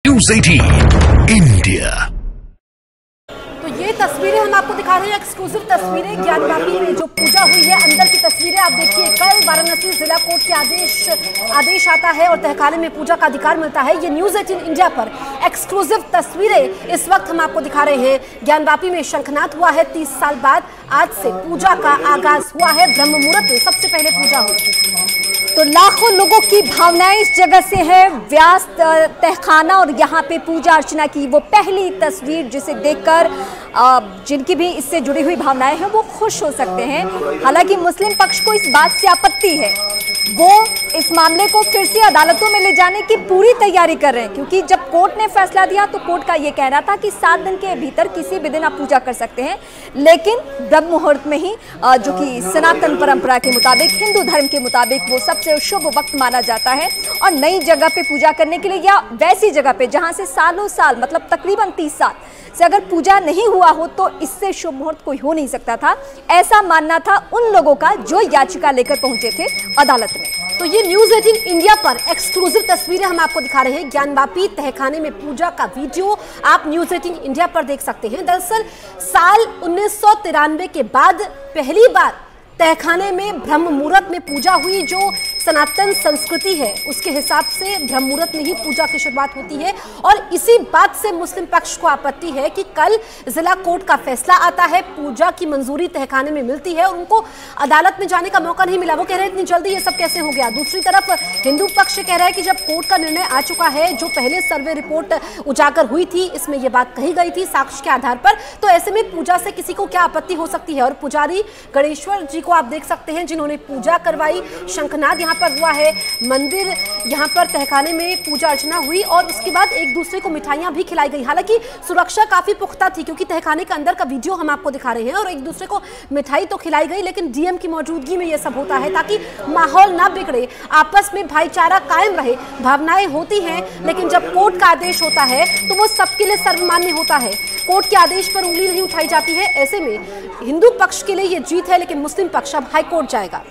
News 18 India. तो ये तस्वीरें हम आपको दिखा रहे हैं, एक्सक्लूसिव तस्वीरें ज्ञानवापी में जो पूजा हुई है अंदर की तस्वीरें आप देखिए। कल वाराणसी जिला कोर्ट के आदेश आता है और तहखाने में पूजा का अधिकार मिलता है। ये न्यूज़ 18 इंडिया पर एक्सक्लूसिव तस्वीरें इस वक्त हम आपको दिखा रहे हैं। ज्ञानवापी में शंखनाद हुआ है 30 साल बाद। आज से पूजा का आगाज हुआ है। ब्रह्म मुहूर्त में सबसे पहले पूजा हुई। तो लाखों लोगों की भावनाएं इस जगह से है। व्यास तहखाना और यहाँ पे पूजा अर्चना की वो पहली तस्वीर जिसे देखकर जिनकी भी इससे जुड़ी हुई भावनाएं हैं वो खुश हो सकते हैं। हालांकि मुस्लिम पक्ष को इस बात से आपत्ति है, वो इस मामले को फिर से अदालतों में ले जाने की पूरी तैयारी कर रहे हैं, क्योंकि जब कोर्ट ने फैसला दिया तो कोर्ट का ये कहना था कि 7 दिन के भीतर किसी भी दिन आप पूजा कर सकते हैं, लेकिन ब्रह्म मुहूर्त में ही जो कि सनातन परंपरा के मुताबिक, हिंदू धर्म के मुताबिक वो सबसे शुभ वक्त माना जाता है। और नई जगह पे पूजा करने के लिए या वैसी जगह पे जहां से सालों साल मतलब तकरीबन 30 साल से अगर पूजा नहीं हुआ हो तो इससे शुभ मुहूर्त कोई हो नहीं सकता था, ऐसा मानना था उन लोगों का जो याचिका लेकर पहुंचे थे अदालत में। तो ये न्यूज़ 18 इंडिया पर एक्सक्लूसिव तस्वीरें हम आपको दिखा रहे हैं। ज्ञानवापी तहखाने में पूजा का वीडियो आप न्यूज़ 18 इंडिया पर देख सकते हैं। दरअसल साल 1993 के बाद पहली बार तहखाने में ब्रह्म मुहूर्त में पूजा हुई। जो सनातन संस्कृति है उसके हिसाब से ब्रह्म मुहूर्त में ही पूजा की शुरुआत होती है। और इसी बात से मुस्लिम पक्ष को आपत्ति है कि कल जिला कोर्ट का फैसला आता है, पूजा की मंजूरी तहखाने में मिलती है और उनको अदालत में जाने का मौका नहीं मिला। वो कह रहे हैं इतनी जल्दी ये सब कैसे हो गया। दूसरी तरफ हिंदू पक्ष कह रहा है कि जब कोर्ट का निर्णय आ चुका है, जो पहले सर्वे रिपोर्ट उजागर हुई थी इसमें यह बात कही गई थी साक्ष्य के आधार पर, तो ऐसे में पूजा से किसी को क्या आपत्ति हो सकती है। और पुजारी गणेश्वर जी को आप देख सकते हैं जिन्होंने पूजा करवाई। शंखनाद यहाँ पर हुआ है, मंदिर यहाँ पर तहखाने में पूजा अर्चना हुई और उसके बाद एक दूसरे को मिठाइयां भी खिलाई गई। हालांकि सुरक्षा काफी पुख्ता थी क्योंकि तहखाने के अंदर का वीडियो हम आपको दिखा रहे हैं और एक दूसरे को मिठाई तो खिलाई गई, लेकिन डीएम की मौजूदगी में यह सब होता है ताकि माहौल ना बिगड़े, आपस में भाईचारा कायम रहे। भावनाएं होती हैं, लेकिन जब कोर्ट का आदेश होता है तो वो सबके लिए सर्वमान्य होता है। कोर्ट के आदेश पर उंगली नहीं उठाई जाती है। ऐसे में हिंदू पक्ष के लिए यह जीत है, लेकिन मुस्लिम पक्ष अब हाईकोर्ट जाएगा।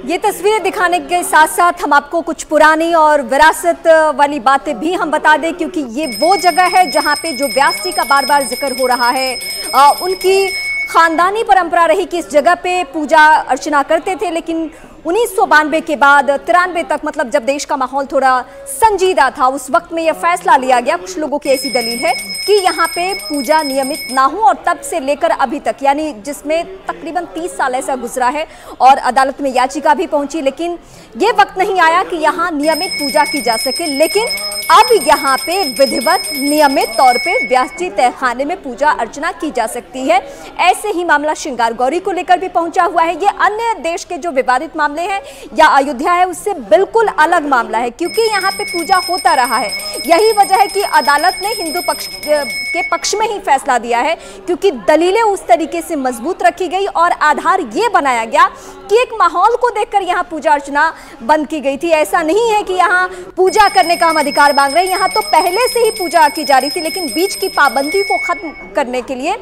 ये तस्वीरें दिखाने के साथ साथ हम आपको कुछ पुरानी और विरासत वाली बातें भी हम बता दें, क्योंकि ये वो जगह है जहां पे जो व्यास जी का बार बार जिक्र हो रहा है, उनकी खानदानी परंपरा रही कि इस जगह पे पूजा अर्चना करते थे। लेकिन 1992 के बाद 93 तक, मतलब जब देश का माहौल थोड़ा संजीदा था, उस वक्त में यह फैसला लिया गया। कुछ लोगों की ऐसी दलील है कि यहाँ पे पूजा नियमित ना हो, और तब से लेकर अभी तक, यानी जिसमें तकरीबन 30 साल ऐसा गुजरा है और अदालत में याचिका भी पहुंची, लेकिन ये वक्त नहीं आया कि यहाँ नियमित पूजा की जा सके। लेकिन अब यहाँ पे विधिवत नियमित तौर पे व्यास जी तहखाने में पूजा अर्चना की जा सकती है। ऐसे ही मामला श्रृंगार गौरी को लेकर भी पहुंचा हुआ है। ये अन्य देश के जो विवादित मामले हैं या अयोध्या है उससे बिल्कुल अलग मामला है, क्योंकि यहाँ पे पूजा होता रहा है। यही वजह है कि अदालत ने हिंदू पक्ष के पक्ष में ही फैसला दिया है, क्योंकि दलीलें उस तरीके से मजबूत रखी गई और आधार ये बनाया गया कि एक माहौल को देखकर यहाँ पूजा अर्चना बंद की गई थी। ऐसा नहीं है कि यहाँ पूजा करने का हम अधिकार मांग रहे हैं, यहाँ तो पहले से ही पूजा की जा रही थी, लेकिन बीच की पाबंदी को खत्म करने के लिए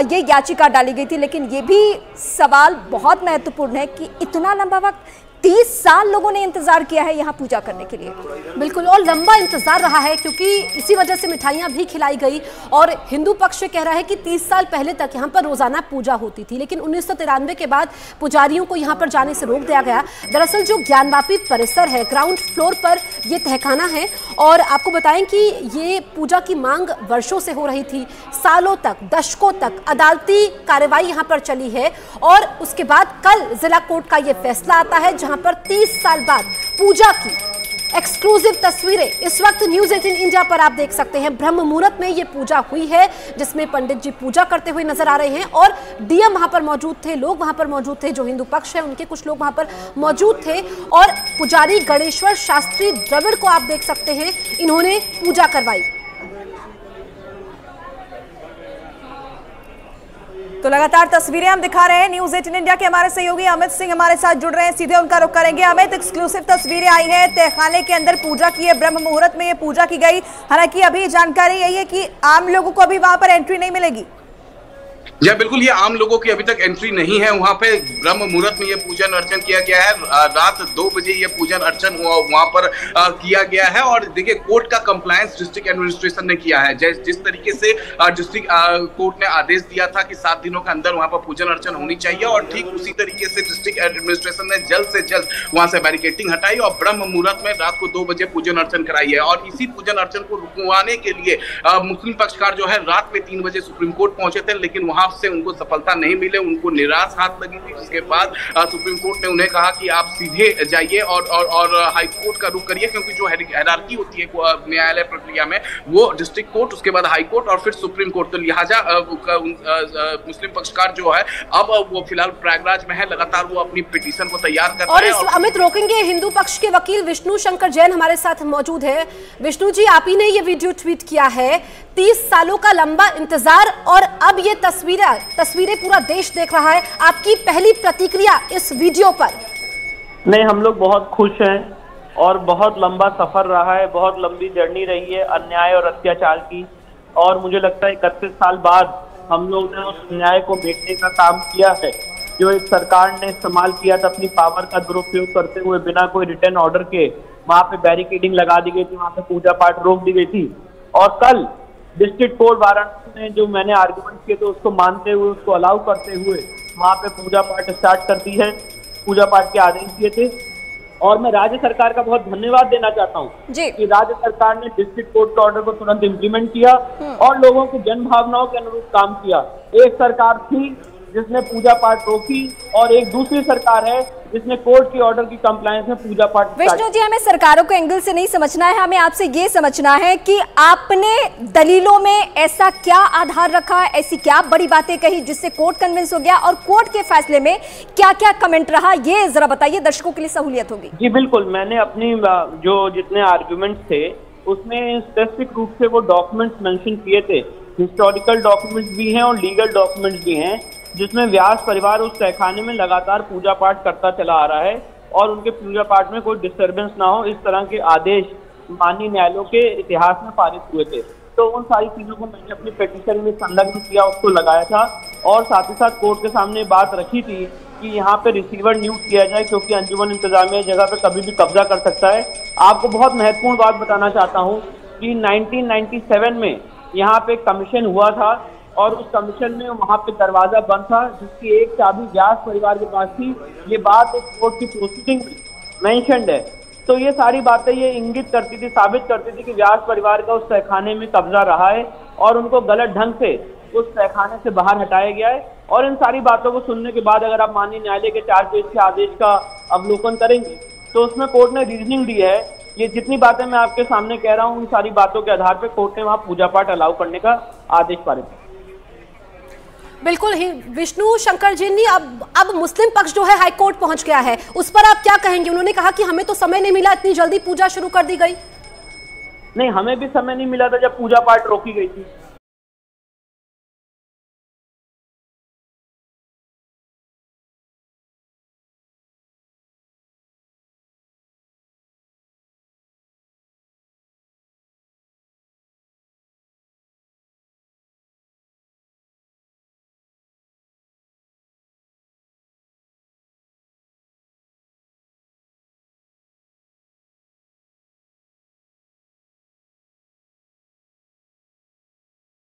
ये याचिका डाली गई थी। लेकिन ये भी सवाल बहुत महत्वपूर्ण है कि इतना लंबा वक्त 30 साल लोगों ने इंतजार किया है यहाँ पूजा करने के लिए। बिल्कुल, और लंबा इंतजार रहा है क्योंकि इसी वजह से मिठाइयां भी खिलाई गई। और हिंदू पक्ष कह रहा है कि 30 साल पहले तक यहाँ पर रोजाना पूजा होती थी, लेकिन 1993 के बाद पुजारियों को यहाँ पर जाने से रोक दिया गया। दरअसल जो ज्ञानवापी परिसर है, ग्राउंड फ्लोर पर ये तहखाना है और आपको बताएं कि ये पूजा की मांग वर्षों से हो रही थी, सालों तक, दशकों तक अदालती कार्रवाई यहाँ पर चली है। और उसके बाद कल जिला कोर्ट का ये फैसला आता है जहां पर 30 साल बाद पूजा की एक्सक्लूसिव तस्वीरें इस वक्त न्यूज़ 18 इंडिया पर आप देख सकते हैं। ब्रह्म मुहूर्त में ये पूजा हुई है जिसमें पंडित जी पूजा करते हुए नजर आ रहे हैं और डीएम वहां पर मौजूद थे, लोग वहां पर मौजूद थे, जो हिंदू पक्ष है उनके कुछ लोग वहां पर मौजूद थे। और पुजारी गणेश्वर शास्त्री द्रविड़ को आप देख सकते हैं, इन्होंने पूजा करवाई। तो लगातार तस्वीरें हम दिखा रहे हैं। न्यूज़ 18 इंडिया के हमारे सहयोगी अमित सिंह हमारे साथ जुड़ रहे हैं, सीधे उनका रुख करेंगे। अमित, एक्सक्लूसिव तस्वीरें आई हैं, तहखाने के अंदर पूजा की है, ब्रह्म मुहूर्त में ये पूजा की गई। हालांकि अभी जानकारी यही है कि आम लोगों को अभी वहां पर एंट्री नहीं मिलेगी। जी बिल्कुल, ये आम लोगों की अभी तक एंट्री नहीं है। वहाँ पे ब्रह्म मुहूर्त में ये पूजन अर्चन किया गया है। रात 2 बजे ये पूजन अर्चन वहाँ पर किया गया है। और देखिए, कोर्ट का कंप्लायंस डिस्ट्रिक्ट एडमिनिस्ट्रेशन ने किया है। जिस तरीके से डिस्ट्रिक्ट कोर्ट ने आदेश दिया था कि 7 दिनों के अंदर वहाँ पर पूजन अर्चन होनी चाहिए, और ठीक उसी तरीके से डिस्ट्रिक्ट एडमिनिस्ट्रेशन ने जल्द से जल्द वहाँ से बैरिकेडिंग हटाई और ब्रह्म मुहूर्त में रात को 2 बजे पूजन अर्चन कराई है। और इसी पूजन अर्चन को रुकवाने के लिए मुस्लिम पक्षकार जो है रात में 3 बजे सुप्रीम कोर्ट पहुंचे थे, लेकिन वहां से उनको सफलता नहीं मिले, उनको निराश हाथ लगी थी। जिसके बाद सुप्रीम कोर्ट ने उन्हें कहा कि आप सीधे जाइए और हाई कोर्ट का रुख करिए, क्योंकि जो हायरार्की होती है न्यायालय प्रक्रिया में, वो डिस्ट्रिक्ट कोर्ट, उसके बाद हाई कोर्ट और फिर सुप्रीम कोर्ट। तो लिहाजा मुस्लिम पक्षकार जो है अब वो फिलहाल प्रयागराज में है, लगातार वो अपनी पिटीशन को तैयार कर रहे हैं। और अमित, रोकेंगे हिंदू पक्ष के वकील विष्णु शंकर जैन हमारे साथ मौजूद है। विष्णु जी, आप ही ने ये वीडियो ट्वीट किया है, 30 सालों का लंबा इंतजार और अब ये तस्वीरें पूरा देश देख रहा है। आपकी पहली प्रतिक्रिया इस वीडियो पर? नहीं, हम लोग बहुत खुश हैं और बहुत लंबा सफर रहा है, बहुत लंबी जर्नी रही है अन्याय और अत्याचार की। और मुझे लगता है 31 साल बाद हम लोग ने उस न्याय को बेचने का काम किया है, जो एक सरकार ने इस्तेमाल किया था अपनी पावर का दुरुपयोग करते हुए, बिना कोई रिटर्न ऑर्डर के वहाँ पे बैरिकेडिंग लगा दी गई थी, वहाँ पे पूजा पाठ रोक दी गई थी। और कल डिस्ट्रिक्ट कोर्ट वाराणसी ने जो मैंने आर्गुमेंट किए थे उसको मानते हुए, उसको अलाउ करते हुए वहाँ पे पूजा पाठ स्टार्ट कर दी है, पूजा पाठ के आदेश दिए थे। और मैं राज्य सरकार का बहुत धन्यवाद देना चाहता हूँ कि राज्य सरकार ने डिस्ट्रिक्ट कोर्ट के ऑर्डर को तुरंत इम्प्लीमेंट किया और लोगों की जन भावनाओं के अनुरूप काम किया। एक सरकार थी जिसने पूजा पाठ रोकी और एक दूसरी सरकार है जिसने कोर्ट की ऑर्डर की कंप्लायंस में पूजा पाठ। विष्णु जी, हमें सरकारों के एंगल से नहीं समझना है, हमें आपसे ये समझना है कि आपने दलीलों में ऐसा क्या आधार रखा, ऐसी क्या बड़ी बातें कही जिससे कोर्ट कन्विंस हो गया, और कोर्ट के फैसले में क्या क्या कमेंट रहा, ये जरा बताइए, दर्शकों के लिए सहूलियत होगी। जी बिल्कुल, मैंने अपनी जो जितने आर्ग्यूमेंट्स थे उसमें स्पेसिफिक रूप से वो डॉक्यूमेंट्स मेंशन किए थे। हिस्टोरिकल डॉक्यूमेंट्स भी हैं और लीगल डॉक्यूमेंट्स भी हैं, जिसमें व्यास परिवार उस तहखाने में लगातार पूजा पाठ करता चला आ रहा है और उनके पूजा पाठ में कोई डिस्टर्बेंस ना हो, इस तरह के आदेश माननीय न्यायालयों के इतिहास में पारित हुए थे। तो उन सारी चीज़ों को मैंने अपनी पिटीशन में संलग्न किया, उसको लगाया था और साथ ही साथ कोर्ट के सामने बात रखी थी कि यहाँ पे रिसीवर नियुक्त किया जाए, क्योंकि अंजुमन इंतजामिया जगह पे कभी भी कब्जा कर सकता है। आपको बहुत महत्वपूर्ण बात बताना चाहता हूँ कि 1997 में यहाँ पे कमीशन हुआ था और उस कमीशन में वहाँ पे दरवाजा बंद था, जिसकी एक चाबी व्यास परिवार के पास थी। ये बात एक कोर्ट की प्रोसीडिंग में मेंशन्ड है। तो ये सारी बातें ये इंगित करती थी, साबित करती थी कि व्यास परिवार का उस तहखाने में कब्जा रहा है और उनको गलत ढंग से उस तहखाने से बाहर हटाया गया है। और इन सारी बातों को सुनने के बाद अगर आप माननीय न्यायालय के 4 पेज के आदेश का अवलोकन करेंगे तो उसमें कोर्ट ने रीजनिंग दी है। ये जितनी बातें मैं आपके सामने कह रहा हूँ, उन सारी बातों के आधार पर कोर्ट ने वहाँ पूजा पाठ अलाउ करने का आदेश पारित किया। बिल्कुल ही विष्णु शंकर जी ने अब मुस्लिम पक्ष जो है हाई कोर्ट पहुंच गया है, उस पर आप क्या कहेंगे? उन्होंने कहा कि हमें तो समय नहीं मिला, इतनी जल्दी पूजा शुरू कर दी गई। नहीं, हमें भी समय नहीं मिला था जब पूजा पाठ रोकी गई थी।